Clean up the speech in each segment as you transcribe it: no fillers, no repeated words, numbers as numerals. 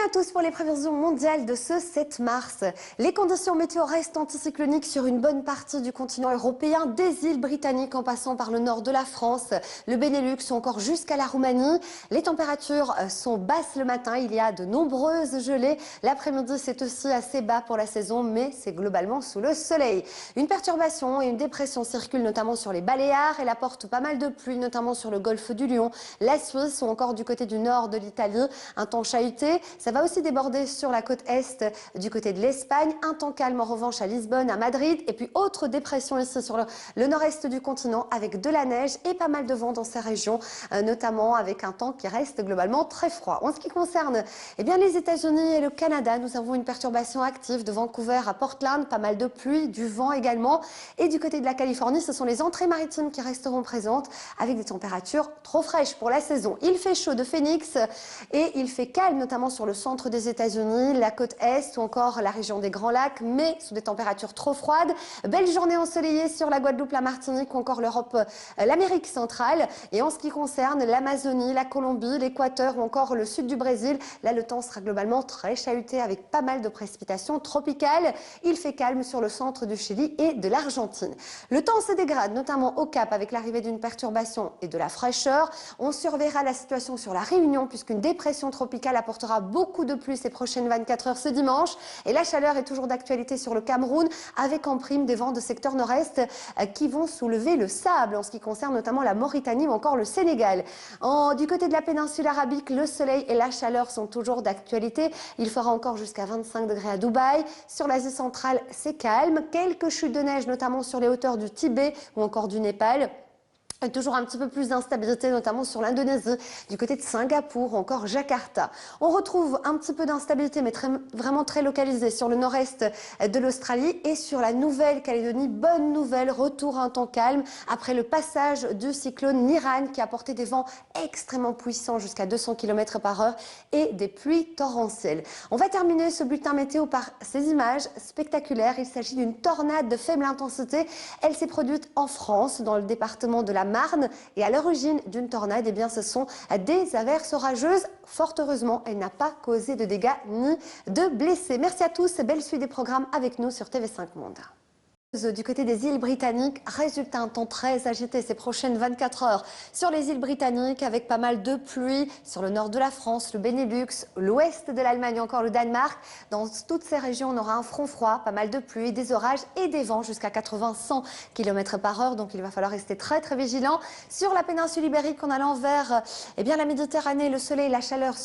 à tous pour les prévisions mondiales de ce 7 mars. Les conditions météo restent anticycloniques sur une bonne partie du continent européen, des îles britanniques en passant par le nord de la France, le Benelux ou encore jusqu'à la Roumanie. Les températures sont basses le matin, il y a de nombreuses gelées. L'après-midi, c'est aussi assez bas pour la saison, mais c'est globalement sous le soleil. Une perturbation et une dépression circulent notamment sur les Baléares. Elle apporte pas mal de pluie, notamment sur le golfe du Lion, la Suisse ou encore du côté du nord de l'Italie. Un temps chahuté. Ça va aussi déborder sur la côte est du côté de l'Espagne. Un temps calme en revanche à Lisbonne, à Madrid. Et puis autre dépression ici sur le nord-est du continent avec de la neige et pas mal de vent dans ces régions, notamment avec un temps qui reste globalement très froid. En ce qui concerne les États-Unis et le Canada, nous avons une perturbation active de Vancouver à Portland, pas mal de pluie, du vent également. Et du côté de la Californie, ce sont les entrées maritimes qui resteront présentes avec des températures trop fraîches pour la saison. Il fait chaud de Phoenix et il fait calme notamment sur le centre des États-Unis, la côte est ou encore la région des Grands Lacs, mais sous des températures trop froides. Belle journée ensoleillée sur la Guadeloupe, la Martinique ou encore l'Europe, l'Amérique centrale. Et en ce qui concerne l'Amazonie, la Colombie, l'Équateur ou encore le sud du Brésil, là le temps sera globalement très chahuté avec pas mal de précipitations tropicales. Il fait calme sur le centre du Chili et de l'Argentine. Le temps se dégrade notamment au Cap avec l'arrivée d'une perturbation et de la fraîcheur. On surveillera la situation sur la Réunion puisqu'une dépression tropicale apportera beaucoup de pluie ces prochaines 24 heures ce dimanche. Et la chaleur est toujours d'actualité sur le Cameroun avec en prime des vents de secteur nord-est qui vont soulever le sable en ce qui concerne notamment la Mauritanie ou encore le Sénégal. Du côté de la péninsule arabique, le soleil et la chaleur sont toujours d'actualité. Il fera encore jusqu'à 25 degrés à Dubaï. Sur l'Asie centrale, c'est calme. Quelques chutes de neige notamment sur les hauteurs du Tibet ou encore du Népal. Toujours un petit peu plus d'instabilité, notamment sur l'Indonésie, du côté de Singapour ou encore Jakarta. On retrouve un petit peu d'instabilité, mais vraiment très localisée sur le nord-est de l'Australie et sur la Nouvelle-Calédonie. Bonne nouvelle, retour à un temps calme après le passage du cyclone Niran qui a apporté des vents extrêmement puissants jusqu'à 200 km/h et des pluies torrentielles. On va terminer ce bulletin météo par ces images spectaculaires. Il s'agit d'une tornade de faible intensité. Elle s'est produite en France, dans le département de la Marne, et à l'origine d'une tornade, ce sont des averses orageuses. Fort heureusement, elle n'a pas causé de dégâts ni de blessés. Merci à tous, belle suite des programmes avec nous sur TV5 Monde. Du côté des îles britanniques, résultat un temps très agité ces prochaines 24 heures sur les îles britanniques avec pas mal de pluie sur le nord de la France, le Benelux, l'ouest de l'Allemagne, encore le Danemark. Dans toutes ces régions, on aura un front froid, pas mal de pluie, des orages et des vents jusqu'à 80-100 km/h. Donc il va falloir rester très très vigilant. Sur la péninsule ibérique, en allant vers la Méditerranée, le soleil, la chaleur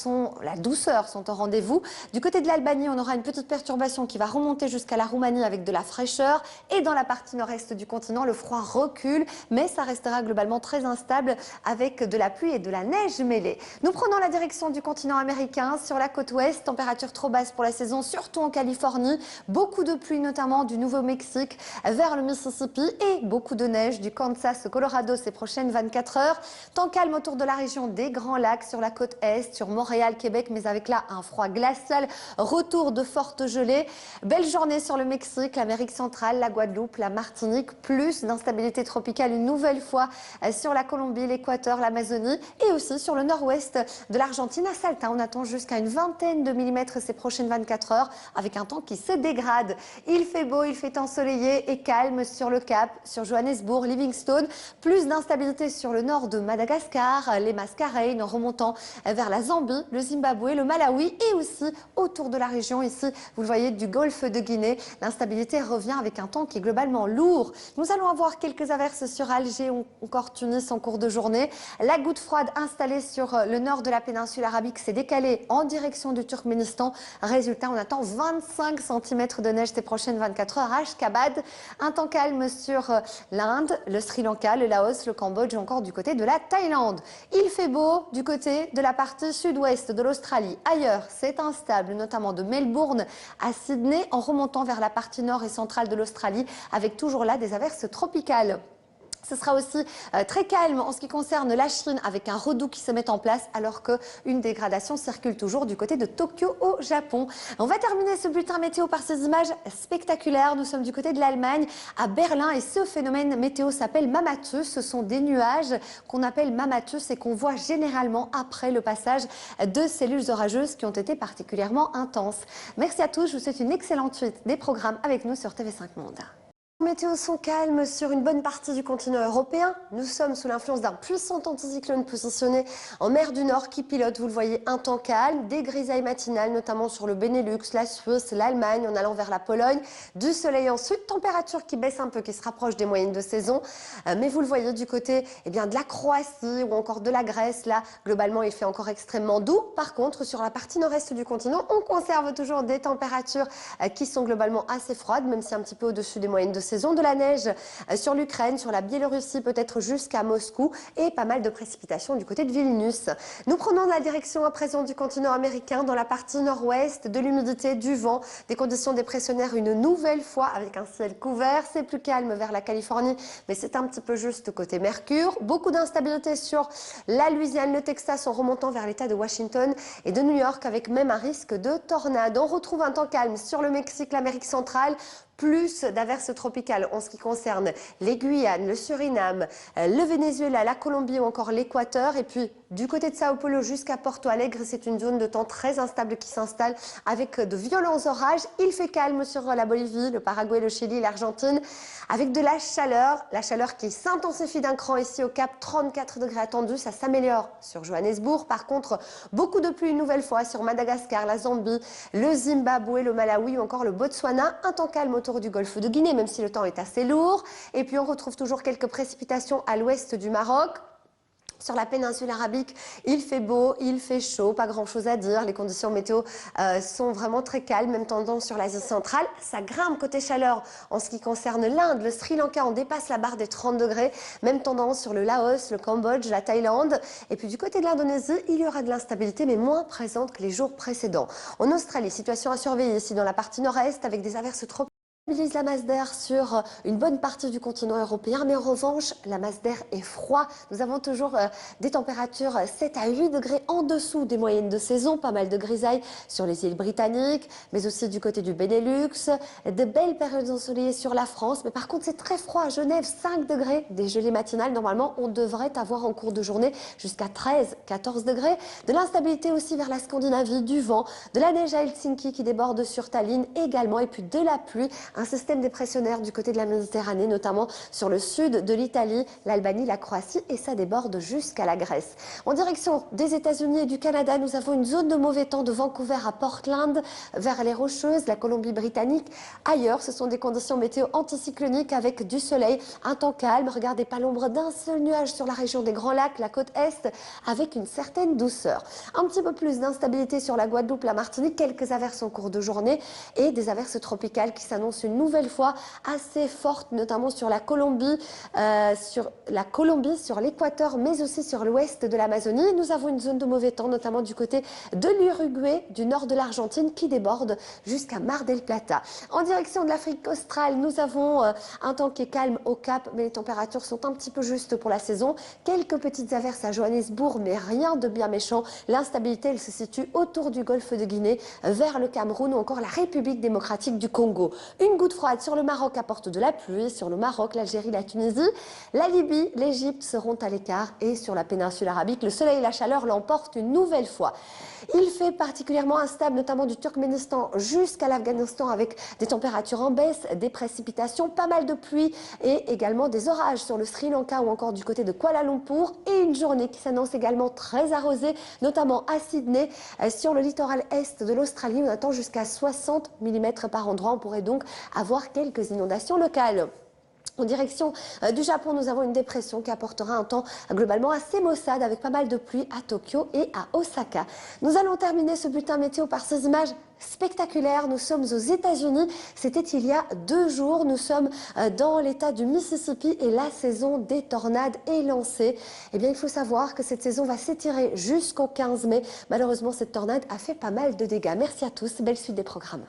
la douceur sont au rendez-vous. Du côté de l'Albanie, on aura une petite perturbation qui va remonter jusqu'à la Roumanie avec de la fraîcheur. Et dans la partie nord-est du continent, le froid recule, mais ça restera globalement très instable avec de la pluie et de la neige mêlée. Nous prenons la direction du continent américain sur la côte ouest, température trop basse pour la saison, surtout en Californie. Beaucoup de pluie, notamment du Nouveau-Mexique vers le Mississippi et beaucoup de neige du Kansas au Colorado ces prochaines 24 heures. Temps calme autour de la région des Grands Lacs, sur la côte est, sur Montréal, Québec, mais avec là un froid glacial, retour de fortes gelées. Belle journée sur le Mexique, l'Amérique centrale, la Guadeloupe, la Martinique, plus d'instabilité tropicale une nouvelle fois sur la Colombie, l'Équateur, l'Amazonie et aussi sur le nord-ouest de l'Argentine. À Salta, on attend jusqu'à une vingtaine de millimètres ces prochaines 24 heures avec un temps qui se dégrade. Il fait beau, il fait ensoleillé et calme sur le Cap, sur Johannesburg, Livingstone. Plus d'instabilité sur le nord de Madagascar, les Mascareignes en remontant vers la Zambie, le Zimbabwe, le Malawi et aussi autour de la région ici, vous le voyez, du golfe de Guinée. L'instabilité revient avec un temps qui est globalement lourd. Nous allons avoir quelques averses sur Alger ou encore Tunis en cours de journée. La goutte froide installée sur le nord de la péninsule arabique s'est décalée en direction du Turkménistan. Résultat, on attend 25 cm de neige ces prochaines 24 heures à Ashkabad. Un temps calme sur l'Inde, le Sri Lanka, le Laos, le Cambodge ou encore du côté de la Thaïlande. Il fait beau du côté de la partie sud-ouest de l'Australie. Ailleurs, c'est instable, notamment de Melbourne à Sydney en remontant vers la partie nord et centrale de l'Australie, avec toujours là des averses tropicales. Ce sera aussi très calme en ce qui concerne la Chine avec un redout qui se met en place alors qu'une dégradation circule toujours du côté de Tokyo au Japon. On va terminer ce bulletin météo par ces images spectaculaires. Nous sommes du côté de l'Allemagne, à Berlin, et ce phénomène météo s'appelle Mamateu. Ce sont des nuages qu'on appelle Mamateu et qu'on voit généralement après le passage de cellules orageuses qui ont été particulièrement intenses. Merci à tous, je vous souhaite une excellente suite des programmes avec nous sur TV5 Monde. Les météos sont calmes sur une bonne partie du continent européen. Nous sommes sous l'influence d'un puissant anticyclone positionné en mer du Nord qui pilote, vous le voyez, un temps calme, des grisailles matinales, notamment sur le Benelux, la Suisse, l'Allemagne, en allant vers la Pologne, du soleil ensuite, température qui baisse un peu, qui se rapproche des moyennes de saison. Mais vous le voyez du côté de la Croatie ou encore de la Grèce, là, globalement, il fait encore extrêmement doux. Par contre, sur la partie nord-est du continent, on conserve toujours des températures qui sont globalement assez froides, même si un petit peu au-dessus des moyennes de saison. De la neige sur l'Ukraine, sur la Biélorussie, peut-être jusqu'à Moscou, et pas mal de précipitations du côté de Vilnius. Nous prenons la direction à présent du continent américain, dans la partie nord-ouest, de l'humidité, du vent, des conditions dépressionnaires une nouvelle fois avec un ciel couvert. C'est plus calme vers la Californie, mais c'est un petit peu juste côté Mercure. Beaucoup d'instabilité sur la Louisiane, le Texas, en remontant vers l'état de Washington et de New York, avec même un risque de tornade. On retrouve un temps calme sur le Mexique, l'Amérique centrale, plus d'averses tropicales en ce qui concerne les Guyanes, le Suriname, le Venezuela, la Colombie ou encore l'Équateur. Et puis du côté de Sao Paulo jusqu'à Porto Alegre, c'est une zone de temps très instable qui s'installe avec de violents orages. Il fait calme sur la Bolivie, le Paraguay, le Chili, l'Argentine, avec de la chaleur qui s'intensifie d'un cran ici au Cap, 34 degrés attendus. Ça s'améliore sur Johannesburg. Par contre, beaucoup de pluie une nouvelle fois sur Madagascar, la Zambie, le Zimbabwe, le Malawi ou encore le Botswana. Un temps calme autour du golfe de Guinée, même si le temps est assez lourd. Et puis on retrouve toujours quelques précipitations à l'ouest du Maroc. Sur la péninsule arabique, il fait beau, il fait chaud, pas grand chose à dire. Les conditions météo sont vraiment très calmes, même tendance sur l'Asie centrale. Ça grimpe côté chaleur en ce qui concerne l'Inde, le Sri Lanka, on dépasse la barre des 30 degrés. Même tendance sur le Laos, le Cambodge, la Thaïlande. Et puis du côté de l'Indonésie, il y aura de l'instabilité, mais moins présente que les jours précédents. En Australie, situation à surveiller ici dans la partie nord-est avec des averses trop. Stabilise la masse d'air sur une bonne partie du continent européen, mais en revanche, la masse d'air est froid. Nous avons toujours des températures 7 à 8 degrés en dessous des moyennes de saison, pas mal de grisailles sur les îles britanniques, mais aussi du côté du Benelux, de belles périodes ensoleillées sur la France, mais par contre c'est très froid à Genève, 5 degrés, des gelées matinales. Normalement, on devrait avoir en cours de journée jusqu'à 13-14 degrés. De l'instabilité aussi vers la Scandinavie, du vent, de la neige à Helsinki qui déborde sur Tallinn également, et puis de la pluie. Un système dépressionnaire du côté de la Méditerranée, notamment sur le sud de l'Italie, l'Albanie, la Croatie, et ça déborde jusqu'à la Grèce. En direction des États-Unis et du Canada, nous avons une zone de mauvais temps de Vancouver à Portland, vers les Rocheuses, la Colombie-Britannique. Ailleurs, ce sont des conditions météo anticycloniques avec du soleil, un temps calme. Regardez, pas l'ombre d'un seul nuage sur la région des Grands Lacs, la côte Est, avec une certaine douceur. Un petit peu plus d'instabilité sur la Guadeloupe, la Martinique, quelques averses en cours de journée et des averses tropicales qui s'annoncent une nouvelle fois assez forte, notamment sur la Colombie, sur l'Équateur, mais aussi sur l'ouest de l'Amazonie. Nous avons une zone de mauvais temps, notamment du côté de l'Uruguay, du nord de l'Argentine, qui déborde jusqu'à Mar del Plata. En direction de l'Afrique australe, nous avons un temps qui est calme au Cap, mais les températures sont un petit peu justes pour la saison. Quelques petites averses à Johannesburg, mais rien de bien méchant. L'instabilité, elle se situe autour du golfe de Guinée, vers le Cameroun ou encore la République démocratique du Congo. Une goutte froide sur le Maroc apporte de la pluie, sur le Maroc, l'Algérie, la Tunisie, la Libye, l'Égypte seront à l'écart, et sur la péninsule arabique, le soleil et la chaleur l'emportent une nouvelle fois. Il fait particulièrement instable, notamment du Turkménistan jusqu'à l'Afghanistan, avec des températures en baisse, des précipitations, pas mal de pluie et également des orages sur le Sri Lanka ou encore du côté de Kuala Lumpur, et une journée qui s'annonce également très arrosée, notamment à Sydney. Sur le littoral est de l'Australie, on attend jusqu'à 60 mm par endroit. On pourrait donc avoir quelques inondations locales. En direction du Japon, nous avons une dépression qui apportera un temps globalement assez maussade avec pas mal de pluie à Tokyo et à Osaka. Nous allons terminer ce bulletin météo par ces images spectaculaires. Nous sommes aux États-Unis. C'était il y a 2 jours. Nous sommes dans l'état du Mississippi et la saison des tornades est lancée. Eh bien, il faut savoir que cette saison va s'étirer jusqu'au 15 mai. Malheureusement, cette tornade a fait pas mal de dégâts. Merci à tous. Belle suite des programmes.